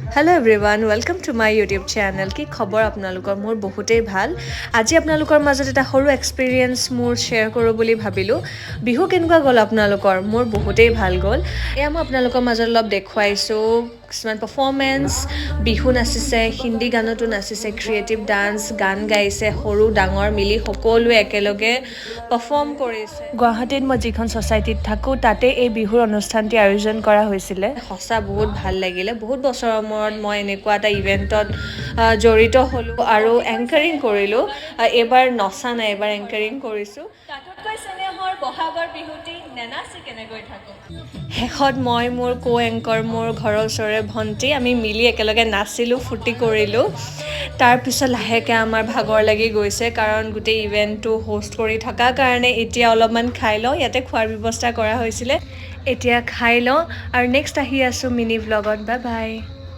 hello' everyone welcome to my YouTube channel কি খবৰ আপোনালোকৰ মোৰ বহুতেই ভাল আজি আপোনালোকৰ মাজত এটা সৰু এক্সপিৰিয়েঞ্চ মোৰ শ্বেয়াৰ কৰোঁ বুলি ভাবিলোঁ বিহু কেনেকুৱা গ'ল আপোনালোকৰ মোৰ বহুতেই ভাল গ'ল এয়া মই আপোনালোকৰ মাজত অলপ দেখুৱাইছোঁ কিছুমান পাৰফৰ্মেঞ্চ বিহু নাচিছে হিন্দী গানতো নাচিছে ক্ৰিয়েটিভ ডান্স গান গাইছে সৰু ডাঙৰ মিলি সকলোৱে একেলগে পাৰফৰ্ম কৰিছে গুৱাহাটীত মই যিখন ছ'চাইটিত থাকোঁ তাতে এই বিহুৰ অনুষ্ঠানটি আয়োজন কৰা হৈছিলে সঁচা বহুত ভাল লাগিলে বহুত বছৰৰ মূৰত মই এনেকুৱা এটা ইভেণ্টত জড়িত হ'লোঁ আৰু এংকাৰিং কৰিলোঁ এইবাৰ নচা নাই এইবাৰ এংকাৰিং কৰিছোঁ তাতোতকৈ চেনেহৰ বহাগৰ বিহুটি নেনাচি কেনেকৈ থাকোঁ শেষত মই মোৰ এংকৰ মোৰ ঘৰৰ ওচৰৰে ভণ্টি আমি মিলি একেলগে নাচিলোঁ ফূৰ্তি কৰিলোঁ তাৰপিছত লাহেকৈ আমাৰ ভাগৰ লাগি গৈছে কাৰণ গোটেই ইভেণ্টটো হোষ্ট কৰি থকাৰ কাৰণে এতিয়া অলপমান খাই লওঁ ইয়াতে খোৱাৰ ব্যৱস্থা কৰা হৈছিলে এতিয়া খাই লওঁ আৰু নেক্সট আহি আছোঁ মিনি ভ্লগত বাই বাই